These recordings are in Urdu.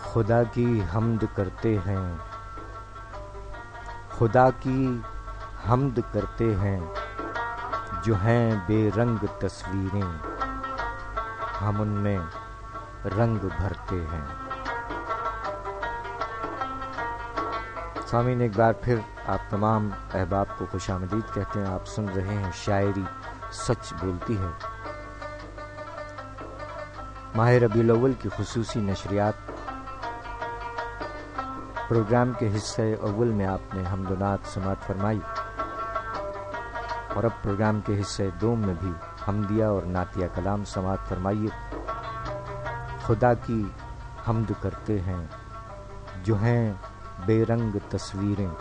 خدا کی حمد کرتے ہیں، خدا کی حمد کرتے ہیں، جو ہیں بے رنگ تصویریں، ہم ان میں رنگ بھرتے ہیں۔ سامعین، ایک بار پھر آپ تمام احباب کو خوش آمدید کہتے ہیں۔ آپ سن رہے ہیں شاعری سچ بولتی ہے، ماہ ربیع الاول کی خصوصی نشریات۔ پروگرام کے حصہ اول میں آپ نے حمد و نعت سماعت فرمائی، اور اب پروگرام کے حصہ دوم میں بھی حمدیہ اور نعتیہ کلام سماعت فرمائیے۔ خدا کی حمد کرتے ہیں، جو ہیں بے رنگ تصویریں،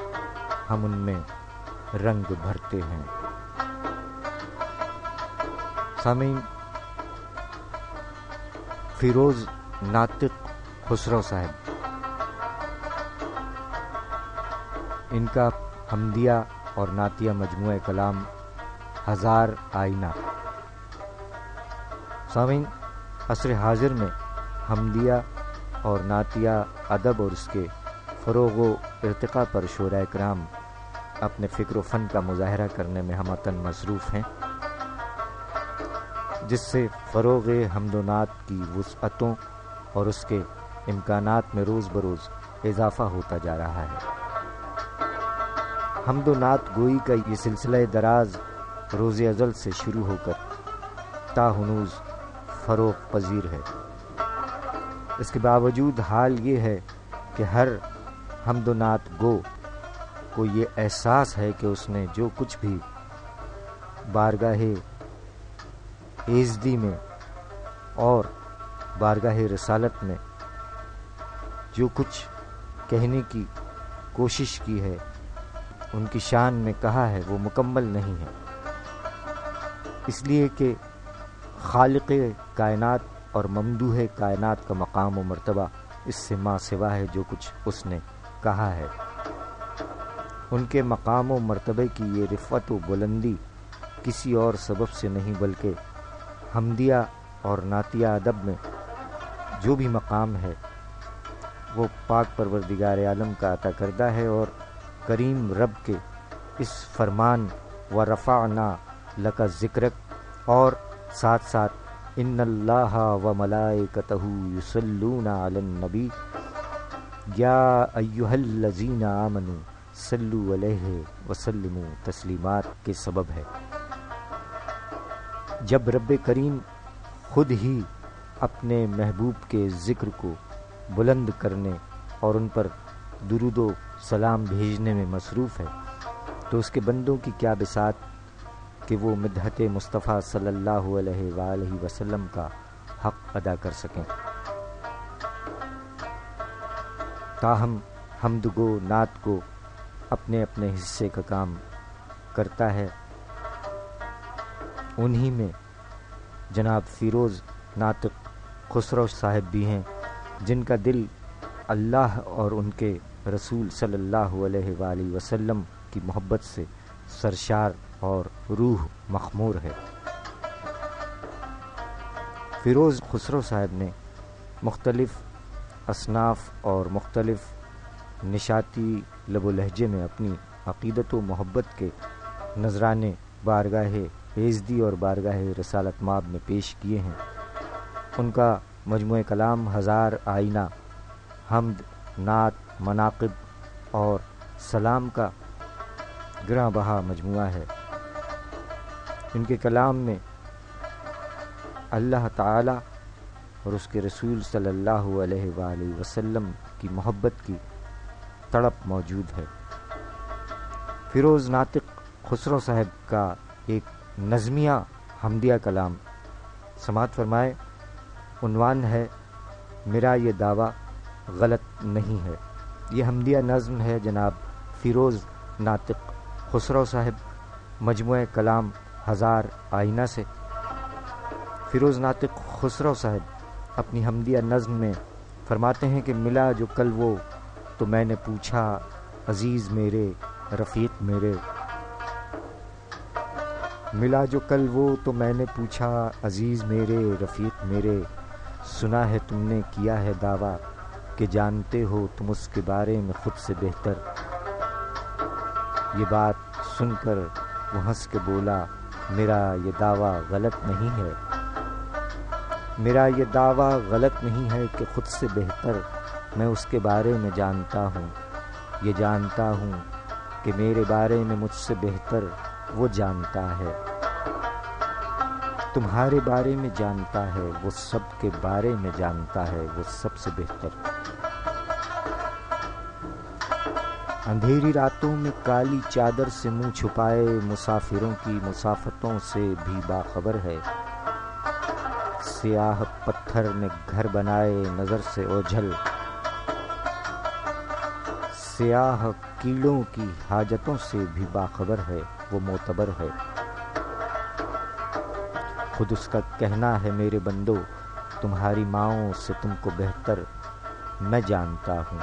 ہم ان میں رنگ بھرتے ہیں۔ سامعین، فیروز ناطق خسرو صاحب، ان کا حمدیہ اور نعتیہ مجموعہ کلام ہزار آئینہ۔ سامعین، عصر حاضر میں حمدیہ اور نعتیہ ادب اور اس کے فروغ و ارتقاء پر شعراء کرام اپنے فکر و فن کا مظاہرہ کرنے میں ہمہ مصروف ہیں، جس سے فروغ حمد و نعت کی وسعتوں اور اس کے امکانات میں روز بروز اضافہ ہوتا جا رہا ہے۔ حمد و نعت گوئی کا یہ سلسلہ دراز روز ازل سے شروع ہو کر تا ہنوز فروغ پذیر ہے۔ اس کے باوجود حال یہ ہے کہ ہر حمد و نعت گو کو یہ احساس ہے کہ اس نے جو کچھ بھی بارگاہ ایزدی میں اور بارگاہ رسالت میں جو کچھ کہنے کی کوشش کی ہے، ان کی شان میں کہا ہے، وہ مکمل نہیں ہے، اس لیے کہ خالق کائنات اور ممدوح کائنات کا مقام و مرتبہ اس سے ماں سوا ہے۔ جو کچھ اس نے کہا ہے، ان کے مقام و مرتبے کی یہ رفعت و بلندی کسی اور سبب سے نہیں، بلکہ حمدیہ اور نعتیہ ادب میں جو بھی مقام ہے وہ پاک پروردگار عالم کا عطا کردہ ہے، اور کریم رب کے اس فرمان وَرَفَعْنَا لَكَ ذِكْرَكَ اور ساتھ ساتھ ان اللہ و ملائکتہ یصلون علی النبی یا ایھا الذین آمنوا صلوا علیہ وسلموا تسلیمات کے سبب ہے۔ جب رب کریم خود ہی اپنے محبوب کے ذکر کو بلند کرنے اور ان پر درود و سلام بھیجنے میں مصروف ہے، تو اس کے بندوں کی کیا بساط کہ وہ مدحت مصطفیٰ صلی اللہ علیہ وآلہ وسلم کا حق ادا کر سکیں۔ تاہم حمد گو نعت کو اپنے اپنے حصے کا کام کرتا ہے۔ انہی میں جناب فیروز ناطق خسرو صاحب بھی ہیں، جن کا دل اللہ اور ان کے رسول صلی اللہ علیہ وآلہ وسلم کی محبت سے سرشار اور روح مخمور ہے۔ فیروز خسرو صاحب نے مختلف اصناف اور مختلف نشاتی لب و لہجے میں اپنی عقیدت و محبت کے نذرانے بارگاہ ایزدی اور بارگاہ رسالت مآب میں پیش کیے ہیں۔ ان کا مجموعہ کلام ہزار آئینہ حمد، نعت، مناقب اور سلام کا گراں بہا مجموعہ ہے۔ ان کے کلام میں اللہ تعالی اور اس کے رسول صلی اللہ علیہ وآلہ وسلم کی محبت کی تڑپ موجود ہے۔ فیروز ناطق خسرو صاحب کا ایک نظمیہ حمدیہ کلام سماعت فرمائے۔ عنوان ہے میرا یہ دعویٰ غلط نہیں ہے۔ یہ حمدیہ نظم ہے جناب فیروز ناطق خسرو صاحب، مجموعہ کلام ہزار آئینہ سے۔ فیروز ناطق خسرو صاحب اپنی حمدیہ نظم میں فرماتے ہیں کہ ملا جو کل وہ تو میں نے پوچھا عزیز میرے رفیق میرے، ملا جو کل وہ تو میں نے پوچھا عزیز میرے رفیق میرے، سنا ہے تم نے کیا ہے دعویٰ کہ جانتے ہو تم اس کے بارے میں خود سے بہتر۔ یہ بات سن کر وہ ہنس کے بولا، میرا یہ دعویٰ غلط نہیں ہے، میرا یہ دعویٰ غلط نہیں ہے کہ خود سے بہتر میں اس کے بارے میں جانتا ہوں، یہ جانتا ہوں کہ میرے بارے میں مجھ سے بہتر وہ جانتا ہے، تمہارے بارے میں جانتا ہے، وہ سب کے بارے میں جانتا ہے، وہ سب سے بہتر۔ اندھیری راتوں میں کالی چادر سے منہ چھپائے مسافروں کی مسافتوں سے بھی باخبر ہے، سیاہ پتھر میں گھر بنائے نظر سے اوجھل، سیاہ کیڑوں کی حاجتوں سے بھی باخبر ہے، وہ معتبر ہے۔ خود اس کا کہنا ہے میرے بندو، تمہاری ماؤں سے تم کو بہتر میں جانتا ہوں،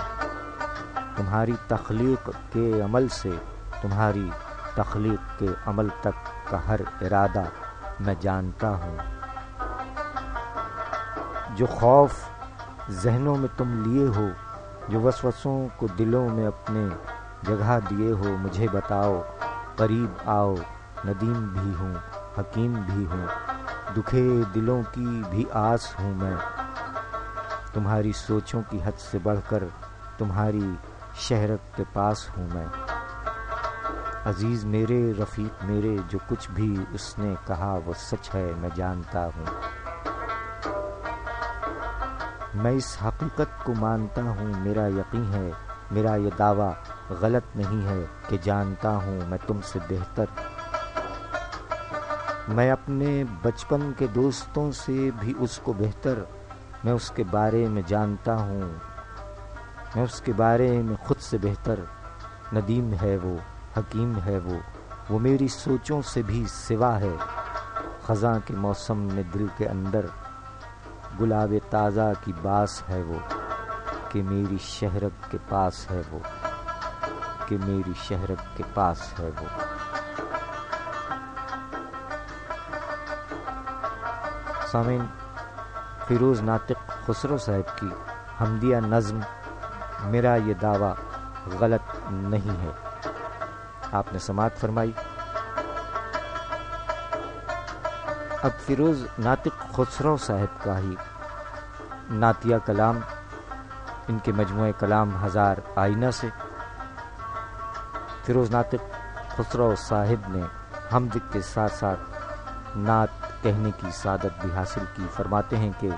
تمہاری تخلیق کے عمل سے تمہاری تخلیق کے عمل تک کا ہر ارادہ میں جانتا ہوں، جو خوف ذہنوں میں تم لیے ہو، جو وسوسوں کو دلوں میں اپنے جگہ دیے ہو، مجھے بتاؤ، قریب آؤ، ندیم بھی ہوں حکیم بھی ہوں، دکھے دلوں کی بھی آس ہوں میں، تمہاری سوچوں کی حد سے بڑھ کر تمہاری شہرت کے پاس ہوں میں، عزیز میرے رفیق میرے، جو کچھ بھی اس نے کہا وہ سچ ہے میں جانتا ہوں، میں اس حقیقت کو مانتا ہوں، میرا یقین ہے، میرا یہ دعویٰ غلط نہیں ہے کہ جانتا ہوں میں تم سے بہتر، میں اپنے بچپن کے دوستوں سے بھی اس کو بہتر میں اس کے بارے میں جانتا ہوں، میں اس کے بارے میں خود سے بہتر، ندیم ہے وہ حکیم ہے وہ میری سوچوں سے بھی سوا ہے، خزاں کے موسم میں دل کے اندر گلاب تازہ کی باس ہے وہ، کہ میری شہرت کے پاس ہے وہ، کہ میری شہرت کے پاس ہے وہ۔ سامعین، فیروز ناطق خسرو صاحب کی حمدیہ نظم میرا یہ دعویٰ غلط نہیں ہے آپ نے سماعت فرمائی۔ اب فیروز ناطق خسرو صاحب کا ہی نعتیہ کلام، ان کے مجموعہ کلام ہزار آئینہ سے فیروز ناطق خسرو صاحب نے حمد کے ساتھ ساتھ نعت کہنے کی سعادت بھی حاصل کی۔ فرماتے ہیں کہ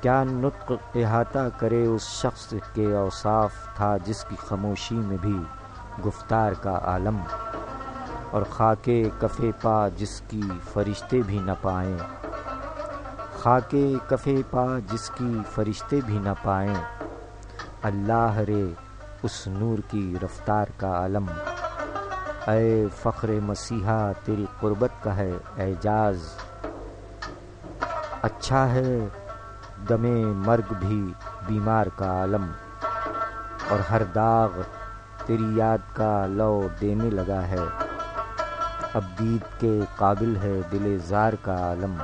کیا نطق احاطہ کرے اس شخص کے اوصاف، تھا جس کی خاموشی میں بھی گفتار کا عالم، اور خاک کف پا جس کی فرشتے بھی نہ پائیں، خاک کف پا جس کی فرشتے بھی نہ پائیں، اللہ رے اس نور کی رفتار کا علم، اے فخر مسیحا تیری قربت کا ہے اعجاز، اچھا ہے دم مرگ بھی بیمار کا عالم، اور ہر داغ تیری یاد کا لو دینے لگا ہے، اب دید کے قابل ہے دل زار کا عالم،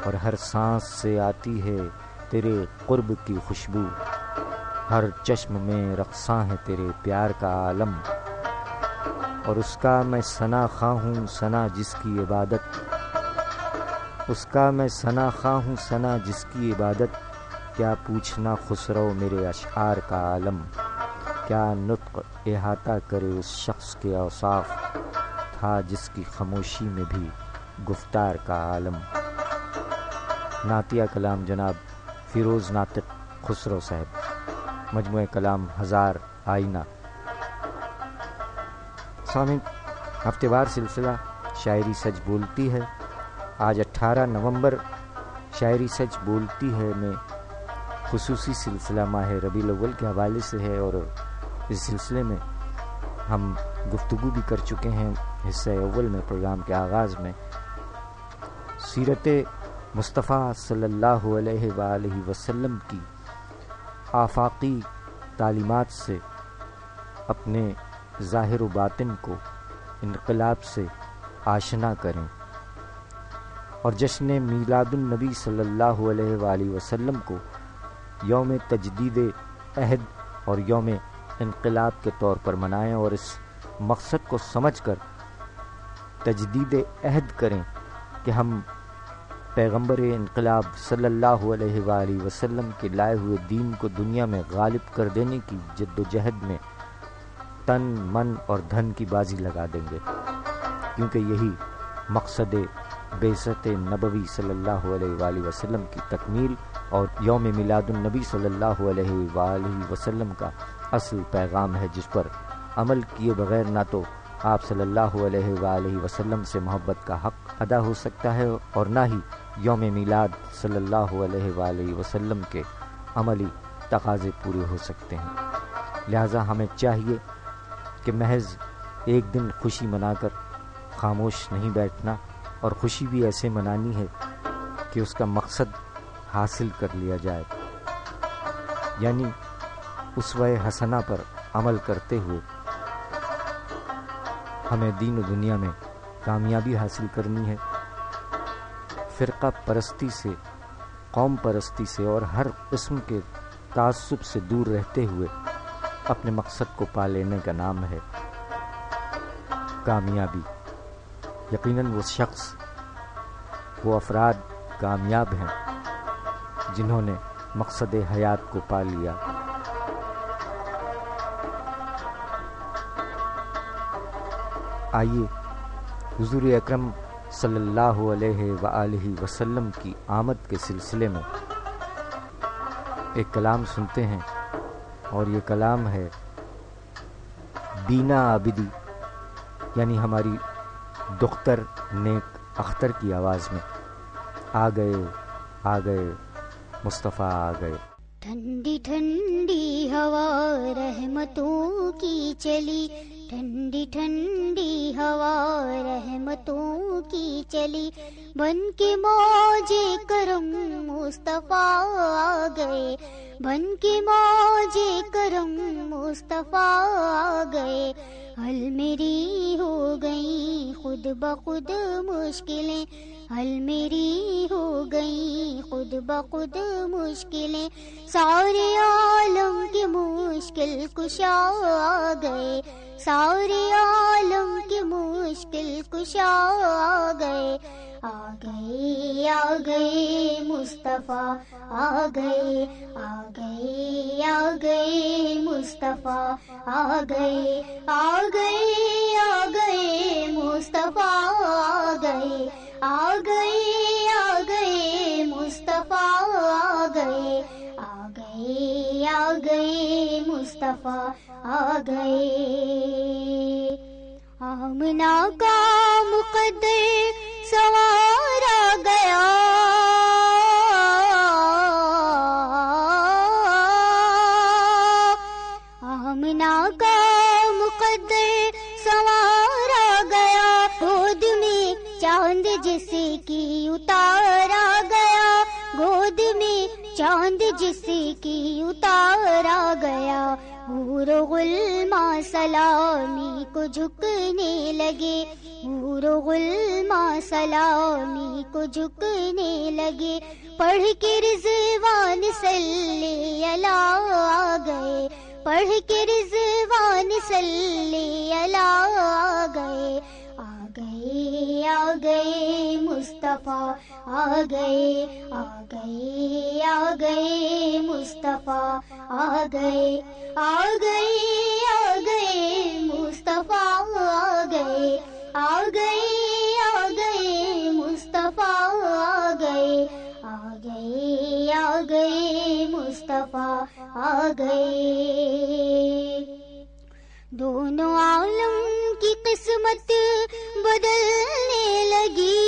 اور ہر سانس سے آتی ہے تیرے قرب کی خوشبو، ہر چشم میں رقصاں ہے تیرے پیار کا عالم، اور اس کا میں ثنا خواہ ہوں ثنا جس کی عبادت، اس کا میں ثنا خواہ ہوں ثنا جس کی عبادت، کیا پوچھنا خسرو میرے اشعار کا عالم، کیا نطق احاطہ کرے اس شخص کے اوصاف، تھا جس کی خاموشی میں بھی گفتار کا عالم۔ نعتیہ کلام جناب فیروز ناطق خسرو صاحب، مجموعہ کلام ہزار آئینہ۔ سامعین، ہفتے وار سلسلہ شاعری سچ بولتی ہے، آج 18 نومبر شاعری سچ بولتی ہے میں خصوصی سلسلہ ماہ ربیع الاول کے حوالے سے ہے، اور اس سلسلے میں ہم گفتگو بھی کر چکے ہیں حصہ اول میں، پروگرام کے آغاز میں سیرت مصطفیٰ صلی اللہ علیہ وآلہ وسلم کی آفاقی تعلیمات سے اپنے ظاہر و باطن کو انقلاب سے آشنا کریں، اور جشن میلاد النبی صلی اللہ علیہ وآلہ وسلم کو یوم تجدید عہد اور یوم انقلاب کے طور پر منائیں اور اس مقصد کو سمجھ کر تجدید عہد کریں کہ ہم پیغمبر انقلاب صلی اللہ علیہ وآلہ وسلم کے لائے ہوئے دین کو دنیا میں غالب کر دینے کی جد و جہد میں تن من اور دھن کی بازی لگا دیں گے، کیونکہ یہی مقصد بعثت نبوی صلی اللہ علیہ وآلہ وسلم کی تکمیل اور یوم میلاد النبی صلی اللہ علیہ وآلہ وسلم کا اصل پیغام ہے، جس پر عمل کیے بغیر نہ تو آپ صلی اللہ علیہ وآلہ وسلم سے محبت کا حق ادا ہو سکتا ہے اور نہ ہی یوم میلاد صلی اللہ علیہ وآلہ وسلم کے عملی تقاضے پورے ہو سکتے ہیں۔ لہٰذا ہمیں چاہیے کہ محض ایک دن خوشی منا کر خاموش نہیں بیٹھنا، اور خوشی بھی ایسے منانی ہے کہ اس کا مقصد حاصل کر لیا جائے، یعنی اسوہ حسنہ پر عمل کرتے ہوئے ہمیں دین و دنیا میں کامیابی حاصل کرنی ہے۔ فرقہ پرستی سے، قوم پرستی سے اور ہر قسم کے تعصب سے دور رہتے ہوئے اپنے مقصد کو پا لینے کا نام ہے کامیابی۔ یقیناً وہ شخص، وہ افراد کامیاب ہیں جنہوں نے مقصد حیات کو پا لیا۔ آئیے حضور اکرم صلی اللہ علیہ وآلہ وسلم کی آمد کے سلسلے میں ایک کلام سنتے ہیں، اور یہ کلام ہے بینا عابدی، یعنی ہماری دختر نیک اختر کی آواز میں۔ آ گئے مصطفیٰ آ گئے۔ ٹھنڈی ٹھنڈی ہوا رحمتوں کی چلی، ٹھنڈی ٹھنڈی ہوا رحمتوں کی چلی، بن کے موج کرم مصطفیٰ آ گئے، بن کے موج کرم مصطفیٰ آ گئے۔ حل میری ہو گئی خود بخود مشکلیں، حل میری ہو گئی خود بخود مشکلیں، سارے عالم کے مشکل کشا آ گئے، سارے عالم کے مشکل کشا آ گئے۔ آ گئے مصطفیٰ آ گئے، آ گئے مصطفیٰ آ گئے، آ گئے مصطفیٰ آ گئے، آ گئے مصطفیٰ آ گئے، آ گئے مصطفیٰ آ گئے۔ آمنہ کا مقدر سوارا گیا، آمنہ کا مقدر سوارا گیا، گود میں چاند جس کی اتارا گیا، گود میں چاند جس کی اتارا گیا۔ حور و غلماں سلامی کو جھکنے لگے، حور و غلماں سلامی کو جھکنے لگے، پڑھ کے رضوان صلی اللہ آ گئے، پڑھ کے رضوان صلی اللہ آ گئے۔ آ گئے مصطفیٰ آ گئے، آ گئے مصطفیٰ آ گئے، آ گئے مصطفیٰ آ گئے، آ گئے مصطفیٰ آ گئے، آ گئے مصطفیٰ آ گئے۔ دونوں عالم کی قسمت بدلنے لگی،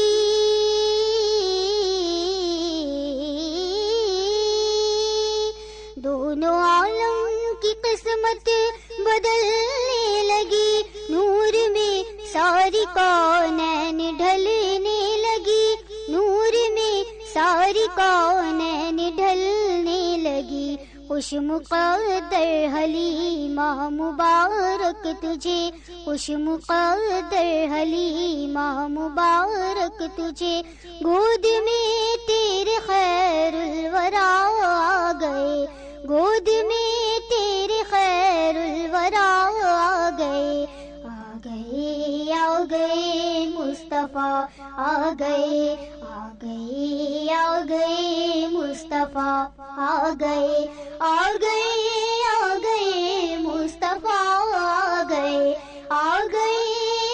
دونوں عالم کی قسمت بدلنے لگی، نور میں ساری کونین ڈھلنے لگی، نور میں ساری کونین ڈھلنے لگی۔ خوش مقدر حلیمہ مبارک تجھے، خوش مقدر حلیمہ مبارک تجھے، گود میں تیرے خیر الورا آ گئے، گئے آ گئے آ گئے مصطفیٰ آ گئے آ گئے آ گئے مصطفیٰ آ گئے آ گئے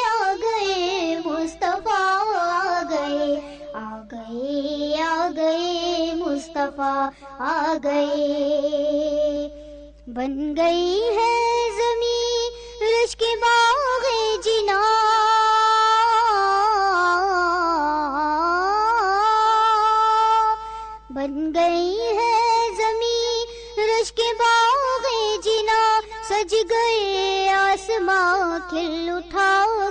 آ گئے مصطفیٰ آ گئے آ گئے آ گئے مصطفیٰ آ گئے بن گئی ہے زمین رشک باغ جنا بن گئی ہے زمین رشک باغ جنا سج گئے آسماں کھل اٹھا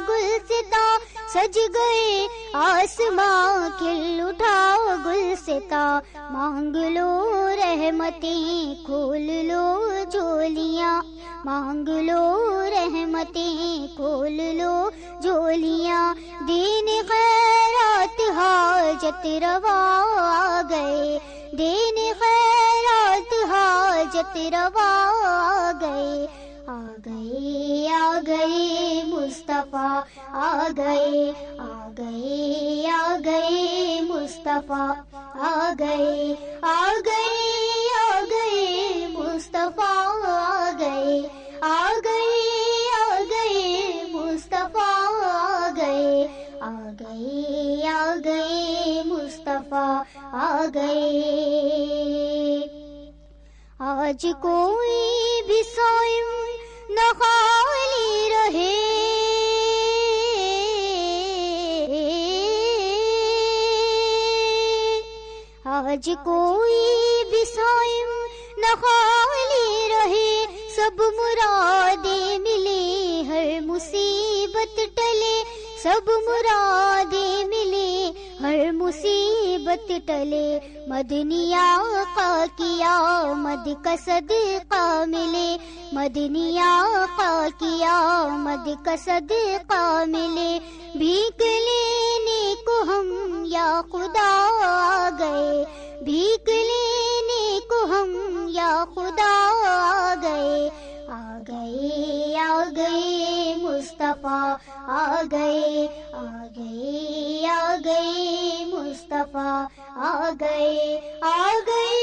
گلستاں سج گئے آسماں کھل اٹھا گلستاں مانگ لو رحمتیں کھول لو جھولیاں مانگ لو رحمتیں کھول لو جھولیاں دین خیرات حاجت روا آ گئے دین خیرات حاجت روا آ گئے آ گئے آ گئے مصطفیٰ آ گئے آ گئے آ گئے مصطفیٰ آ گئے آ گئے آ گئے مصطفیٰ آ گئے آ گئے آ گئے مصطفیٰ آ گئے آ گئے آ گئے مصطفیٰ آ گئے آج کوئی بھی صائم نہ خالی رہے آج کوئی بھی صائم نہ خالی رہے سب مرادیں ملے ہر مصیبت ٹلے سب مرادیں ملے ہر مصیبت ٹلے مدنی آقا کی آمد کا صدقہ ملے مدنی آقا کی آمد کا صدقہ ملے بھیک لینے کو ہم یا خدا آ گئے بھیک لینے کو ہم یا خدا آ گئے آ گئے آ گئے مصطفیٰ آ گئے آ گئے آ گئے مصطفیٰ آ گئے آ گئے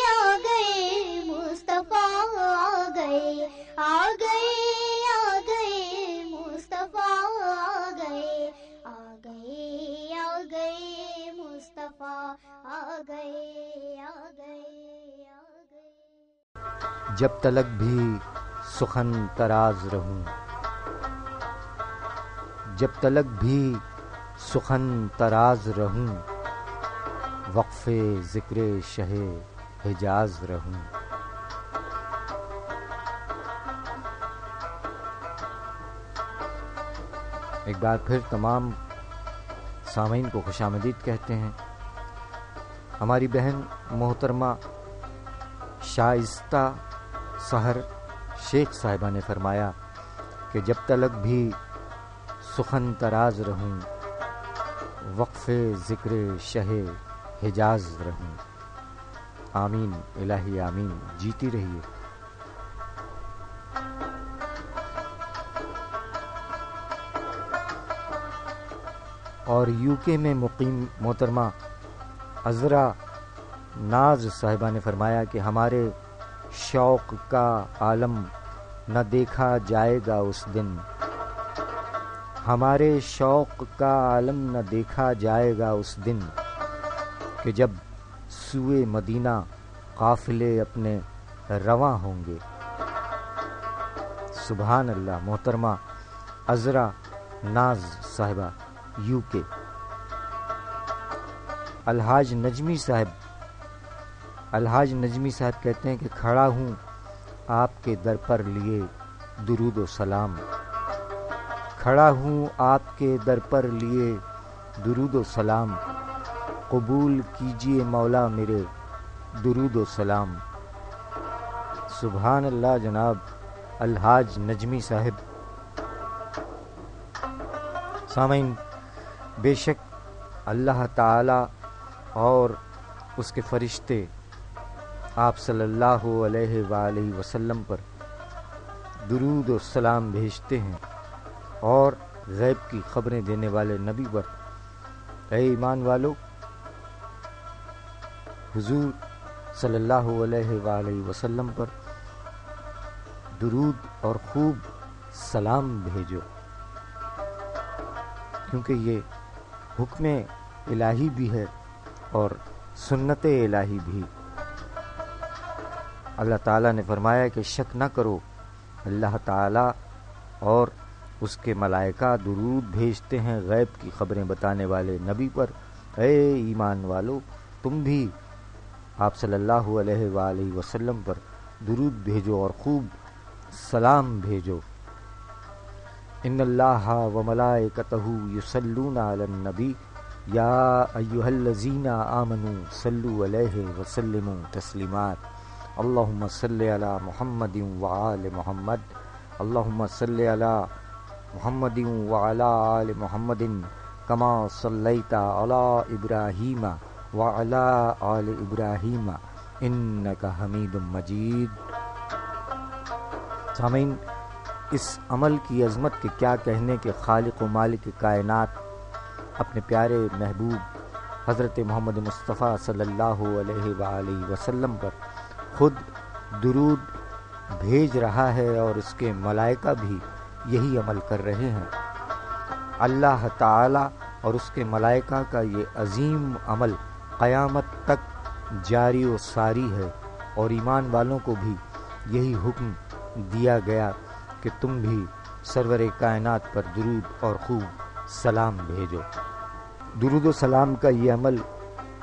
آ گئے مصطفیٰ آ گئے آ گئے آ گئے مصطفیٰ آ گئے آ گئے آ گئے مصطفیٰ آ گئے آ گئے آ گئے جب تلک بھی سخن تراز رہوں جب تلک بھی سخن تراز رہوں وقف ذکر شہ حجاز رہوں ایک بار پھر تمام سامعین کو خوش آمدید کہتے ہیں. ہماری بہن محترمہ شائستہ سحر شیخ صاحبہ نے فرمایا کہ جب تلک بھی سخن تراز رہوں وقف ذکر شہ حجاز رہوں. آمین الہی آمین. جیتی رہیے. اور یو کے میں مقیم محترمہ عذرا ناز صاحبہ نے فرمایا کہ ہمارے شوق کا عالم نہ دیکھا جائے گا اس دن ہمارے شوق کا عالم نہ دیکھا جائے گا اس دن کہ جب سوئے مدینہ قافلے اپنے رواں ہوں گے. سبحان اللہ. محترمہ عذرا ناز صاحبہ یو کے. الحاج نجمی صاحب کہتے ہیں کہ کھڑا ہوں آپ کے در پر لیے درود و سلام. کھڑا ہوں آپ کے در پر لیے درود و سلام. قبول کیجئے مولا میرے درود و سلام. سبحان اللہ جناب الحاج نجمی صاحب. سامعین، بے شک اللہ تعالی اور اس کے فرشتے آپ صلی اللہ علیہ وآلہ وسلم پر درود و سلام بھیجتے ہیں اور غیب کی خبریں دینے والے نبی پر اے ایمان والو، حضور صلی اللہ علیہ وآلہ وسلم پر درود اور خوب سلام بھیجو، کیونکہ یہ حکم الہی بھی ہے اور سنت الہی بھی۔ اللہ تعالیٰ نے فرمایا کہ شک نہ کرو، اللہ تعالیٰ اور اس کے ملائکہ درود بھیجتے ہیں غیب کی خبریں بتانے والے نبی پر۔ اے ایمان والو، تم بھی آپ صلی اللہ علیہ وآلہ وسلم پر درود بھیجو اور خوب سلام بھیجو۔ ان اللہ و ملائکتہ یصلون علی النبی یا ایھا الذین آمنوا صلوا علیہ وسلموا تسلیمات۔ اللہم صلی علی محمد وآل محمد، اللہم صلی علی محمد وعلی آل محمد کما صلیت علی ابراہیم وعلی آل ابراہیم انک حمید مجید۔ سامعین، اس عمل کی عظمت کے کیا کہنے کہ خالق و مالک کائنات اپنے پیارے محبوب حضرت محمد مصطفیٰ صلی اللہ علیہ وآلہ وسلم پر خود درود بھیج رہا ہے اور اس کے ملائکہ بھی یہی عمل کر رہے ہیں۔ اللہ تعالی اور اس کے ملائکہ کا یہ عظیم عمل قیامت تک جاری و ساری ہے، اور ایمان والوں کو بھی یہی حکم دیا گیا کہ تم بھی سرور کائنات پر درود اور خوب سلام بھیجو۔ درود و سلام کا یہ عمل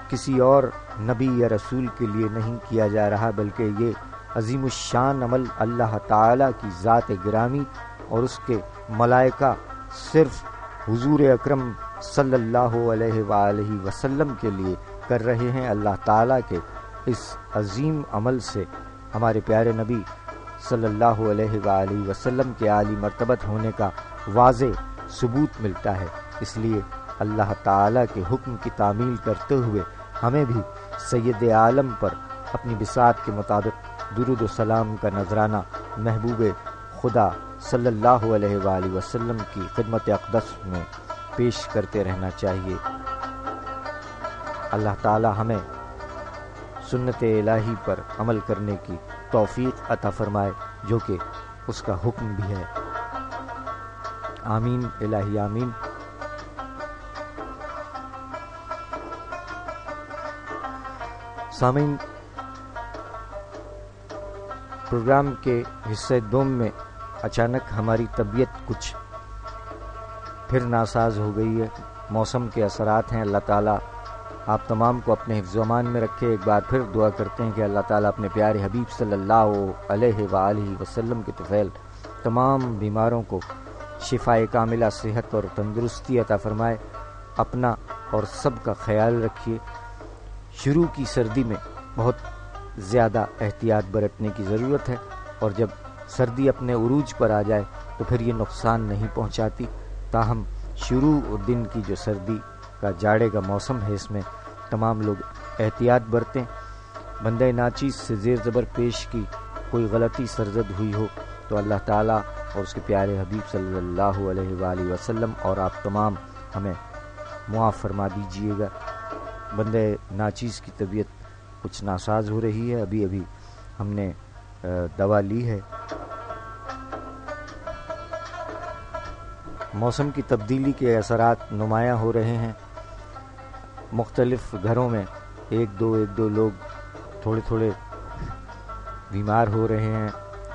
کسی اور نبی یا رسول کے لیے نہیں کیا جا رہا، بلکہ یہ عظیم الشان عمل اللہ تعالی کی ذات گرامی اور اس کے ملائکہ صرف حضور اکرم صلی اللہ علیہ وآلہ وسلم کے لیے کر رہے ہیں۔ اللہ تعالی کے اس عظیم عمل سے ہمارے پیارے نبی صلی اللہ علیہ وآلہ وسلم کے عالی مرتبت ہونے کا واضح ثبوت ملتا ہے۔ اس لیے اللہ تعالی کے حکم کی تعمیل کرتے ہوئے ہمیں بھی سید عالم پر اپنی بساط کے مطابق درود و سلام کا نذرانہ محبوب خدا صلی اللہ علیہ وآلہ وسلم کی خدمت اقدس میں پیش کرتے رہنا چاہیے۔ اللہ تعالی ہمیں سنت الہی پر عمل کرنے کی توفیق عطا فرمائے، جو کہ اس کا حکم بھی ہے۔ آمین الہی آمین۔ سامعین، پروگرام کے حصہ دوم میں اچانک ہماری طبیعت کچھ پھر ناساز ہو گئی ہے۔ موسم کے اثرات ہیں۔ اللہ تعالیٰ آپ تمام کو اپنے حفظ و امان میں رکھے۔ ایک بار پھر دعا کرتے ہیں کہ اللہ تعالیٰ اپنے پیارے حبیب صلی اللہ علیہ وآلہ وسلم کے طفیل تمام بیماروں کو شفائے کاملہ، صحت اور تندرستی عطا فرمائے۔ اپنا اور سب کا خیال رکھیے۔ شروع کی سردی میں بہت زیادہ احتیاط برتنے کی ضرورت ہے، اور جب سردی اپنے عروج پر آ جائے تو پھر یہ نقصان نہیں پہنچاتی۔ تاہم شروع دن کی جو سردی کا جاڑے کا موسم ہے، اس میں تمام لوگ احتیاط برتیں۔ بندہ ناچیز سے زیر زبر پیش کی کوئی غلطی سرزد ہوئی ہو تو اللہ تعالیٰ اور اس کے پیارے حبیب صلی اللہ علیہ وآلہ وسلم اور آپ تمام ہمیں معاف فرما دیجیے گا۔ بندہ ناچیز کی طبیعت کچھ ناساز ہو رہی ہے، ابھی ہم نے دوا لی ہے۔ موسم کی تبدیلی کے اثرات نمایاں ہو رہے ہیں۔ مختلف گھروں میں ایک دو لوگ تھوڑے بیمار ہو رہے ہیں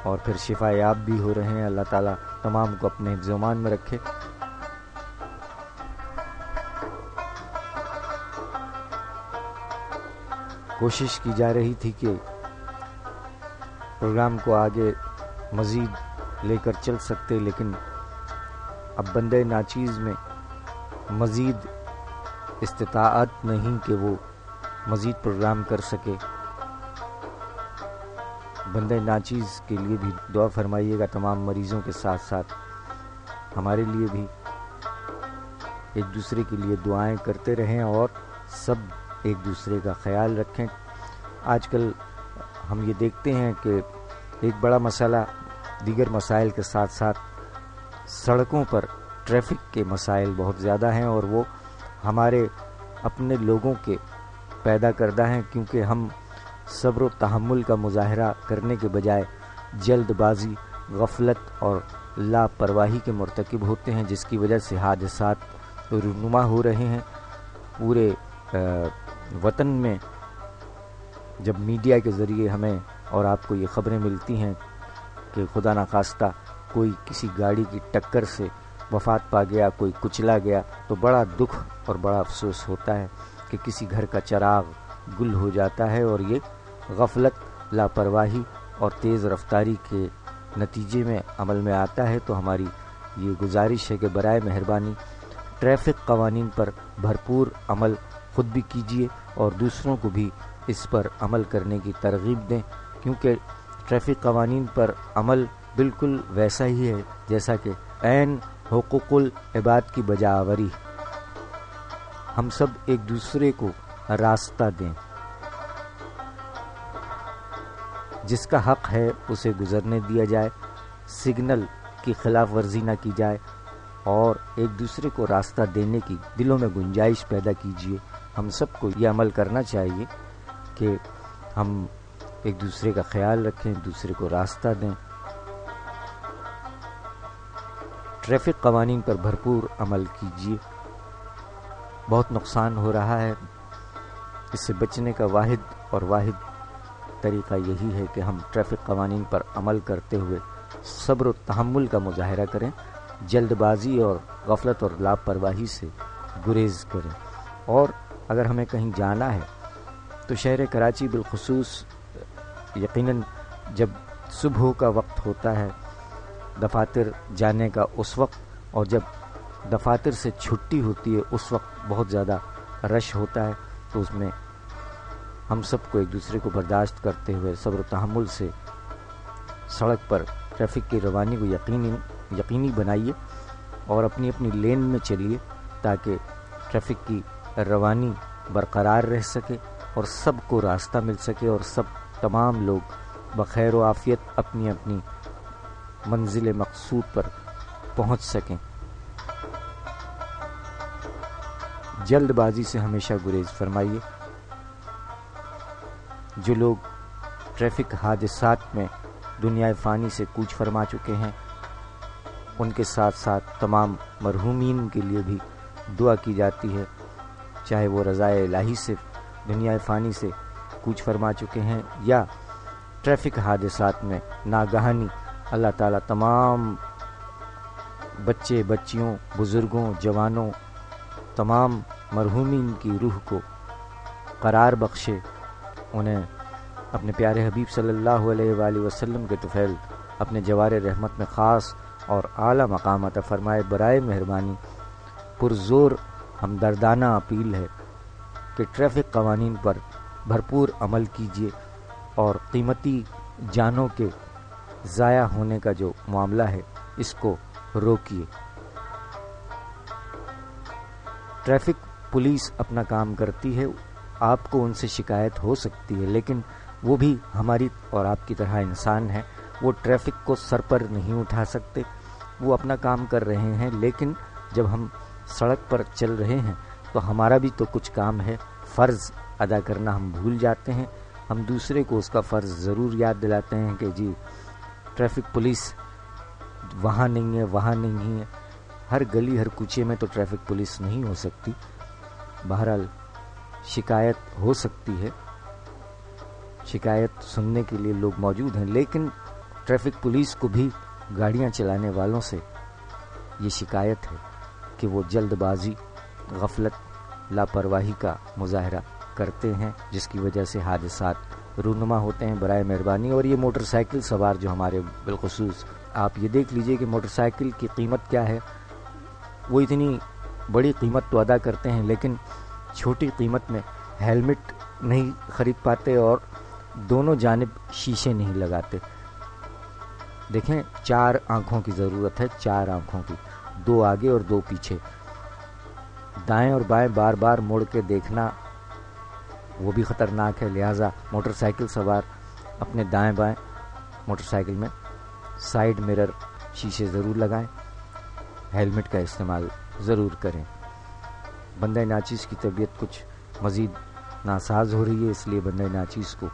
اور پھر شفا یاب بھی ہو رہے ہیں۔ اللہ تعالیٰ تمام کو اپنے حفظ و امان میں رکھے۔ کوشش کی جا رہی تھی کہ پروگرام کو آگے مزید لے کر چل سکتے، لیکن اب بندے ناچیز میں مزید استطاعت نہیں کہ وہ مزید پروگرام کر سکے۔ بندے ناچیز کے لیے بھی دعا فرمائیے گا، تمام مریضوں کے ساتھ ساتھ ہمارے لیے بھی ایک دوسرے کے لیے دعائیں کرتے رہیں اور سب ایک دوسرے کا خیال رکھیں۔ آج کل ہم یہ دیکھتے ہیں کہ ایک بڑا مسئلہ دیگر مسائل کے ساتھ ساتھ سڑکوں پر ٹریفک کے مسائل بہت زیادہ ہیں، اور وہ ہمارے اپنے لوگوں کے پیدا کردہ ہیں، کیونکہ ہم صبر و تحمل کا مظاہرہ کرنے کے بجائے جلد بازی، غفلت اور لاپرواہی کے مرتکب ہوتے ہیں، جس کی وجہ سے حادثات رونما ہو رہے ہیں۔ پورے وطن میں جب میڈیا کے ذریعے ہمیں اور آپ کو یہ خبریں ملتی ہیں کہ خدا نخواستہ کوئی کسی گاڑی کی ٹکر سے وفات پا گیا، کوئی کچلا گیا، تو بڑا دکھ اور بڑا افسوس ہوتا ہے کہ کسی گھر کا چراغ گل ہو جاتا ہے، اور یہ غفلت، لاپرواہی اور تیز رفتاری کے نتیجے میں عمل میں آتا ہے۔ تو ہماری یہ گزارش ہے کہ برائے مہربانی ٹریفک قوانین پر بھرپور عمل خود بھی کیجیے اور دوسروں کو بھی اس پر عمل کرنے کی ترغیب دیں، کیونکہ ٹریفک قوانین پر عمل بالکل ویسا ہی ہے جیسا کہ عین حقوق العباد کی بجا آوری۔ ہم سب ایک دوسرے کو راستہ دیں، جس کا حق ہے اسے گزرنے دیا جائے، سگنل کی خلاف ورزی نہ کی جائے، اور ایک دوسرے کو راستہ دینے کی دلوں میں گنجائش پیدا کیجیے۔ ہم سب کو یہ عمل کرنا چاہیے کہ ہم ایک دوسرے کا خیال رکھیں، ایک دوسرے کو راستہ دیں۔ ٹریفک قوانین پر بھرپور عمل کیجیے۔ بہت نقصان ہو رہا ہے، اس سے بچنے کا واحد طریقہ یہی ہے کہ ہم ٹریفک قوانین پر عمل کرتے ہوئے صبر و تحمل کا مظاہرہ کریں، جلد بازی اور غفلت اور لاپرواہی سے گریز کریں۔ اور اگر ہمیں کہیں جانا ہے تو شہر کراچی بالخصوص یقیناً جب صبح کا وقت ہوتا ہے دفاتر جانے کا، اس وقت، اور جب دفاتر سے چھٹی ہوتی ہے اس وقت بہت زیادہ رش ہوتا ہے، تو اس میں ہم سب کو ایک دوسرے کو برداشت کرتے ہوئے صبر و تحمل سے سڑک پر ٹریفک کی روانی کو یقینی بنائیے اور اپنی اپنی لین میں چلیے، تاکہ ٹریفک کی روانی برقرار رہ سکے اور سب کو راستہ مل سکے اور تمام لوگ بخیر و عافیت اپنی اپنی منزل مقصود پر پہنچ سکیں۔ جلد بازی سے ہمیشہ گریز فرمائیے۔ جو لوگ ٹریفک حادثات میں دنیا فانی سے کوچ فرما چکے ہیں، ان کے ساتھ ساتھ تمام مرحومین کے لیے بھی دعا کی جاتی ہے، چاہے وہ رضائے الہی سے دنیا فانی سے کوچ فرما چکے ہیں یا ٹریفک حادثات میں ناگہانی اللہ تعالیٰ تمام بچے، بچیوں، بزرگوں، جوانوں، تمام مرحومین کی روح کو قرار بخشے، انہیں اپنے پیارے حبیب صلی اللہ علیہ وآلہ وسلم کے طفیل اپنے جوار رحمت میں خاص اور اعلیٰ مقام عطا فرمائے۔ برائے مہربانی پرزور ہمدردانہ اپیل ہے کہ ٹریفک قوانین پر بھرپور عمل کیجیے اور قیمتی جانوں کے ضائع ہونے کا جو معاملہ ہے اس کو روکیے۔ ٹریفک پولیس اپنا کام کرتی ہے، آپ کو ان سے شکایت ہو سکتی ہے، لیکن وہ بھی ہماری اور آپ کی طرح انسان ہیں، وہ ٹریفک کو سر پر نہیں اٹھا سکتے، وہ اپنا کام کر رہے ہیں، لیکن جب ہم سڑک پر چل رہے ہیں تو ہمارا بھی تو کچھ کام ہے، فرض ادا کرنا ہم بھول جاتے ہیں۔ ہم دوسرے کو اس کا فرض ضرور یاد دلاتے ہیں کہ جی ٹریفک پولیس وہاں نہیں ہے، وہاں نہیں ہے۔ ہر گلی ہر کوچے میں تو ٹریفک پولیس نہیں ہو سکتی، بہرحال شکایت ہو سکتی ہے، شکایت سننے کے لیے لوگ موجود ہیں، لیکن ٹریفک پولیس کو بھی گاڑیاں چلانے والوں سے یہ شکایت ہے کہ وہ جلد بازی، غفلت، لاپرواہی کا مظاہرہ کرتے ہیں، جس کی وجہ سے حادثات رونما ہوتے ہیں۔ برائے مہربانی، اور یہ موٹر سائیکل سوار جو ہمارے بالخصوص، آپ یہ دیکھ لیجئے کہ موٹر سائیکل کی قیمت کیا ہے، وہ اتنی بڑی قیمت تو ادا کرتے ہیں لیکن چھوٹی قیمت میں ہیلمٹ نہیں خرید پاتے اور دونوں جانب شیشے نہیں لگاتے۔ دیکھیں، 4 آنکھوں کی ضرورت ہے، 4 آنکھوں کی، 2 آگے اور 2 پیچھے۔ دائیں اور بائیں بار بار موڑ کے دیکھنا وہ بھی خطرناک ہے، لہٰذا موٹر سائیکل سوار اپنے دائیں بائیں موٹر سائیکل میں سائیڈ مرر شیشے ضرور لگائیں، ہیلمٹ کا استعمال ضرور کریں۔ بندہ ناچیز کی طبیعت کچھ مزید ناساز ہو رہی ہے، اس لیے بندہ ناچیز کو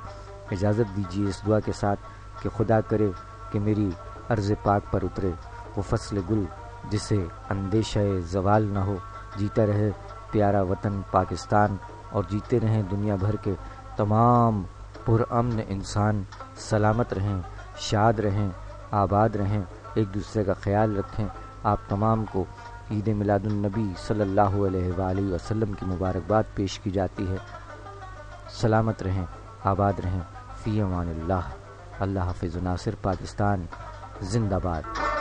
اجازت دیجیے اس دعا کے ساتھ کہ خدا کرے کہ میری عرض پاک پر اترے وہ فصل گل جسے اندیشہ زوال نہ ہو، جیتا رہے پیارا وطن پاکستان، اور جیتے رہیں دنیا بھر کے تمام پرامن انسان، سلامت رہیں، شاد رہیں، آباد رہیں، ایک دوسرے کا خیال رکھیں۔ آپ تمام کو عید میلاد النبی صلی اللہ علیہ وآلہ وسلم کی مبارکباد پیش کی جاتی ہے۔ سلامت رہیں، آباد رہیں، فی امان اللہ۔ اللہ حافظ۔ ناصر پاکستان زندہ باد۔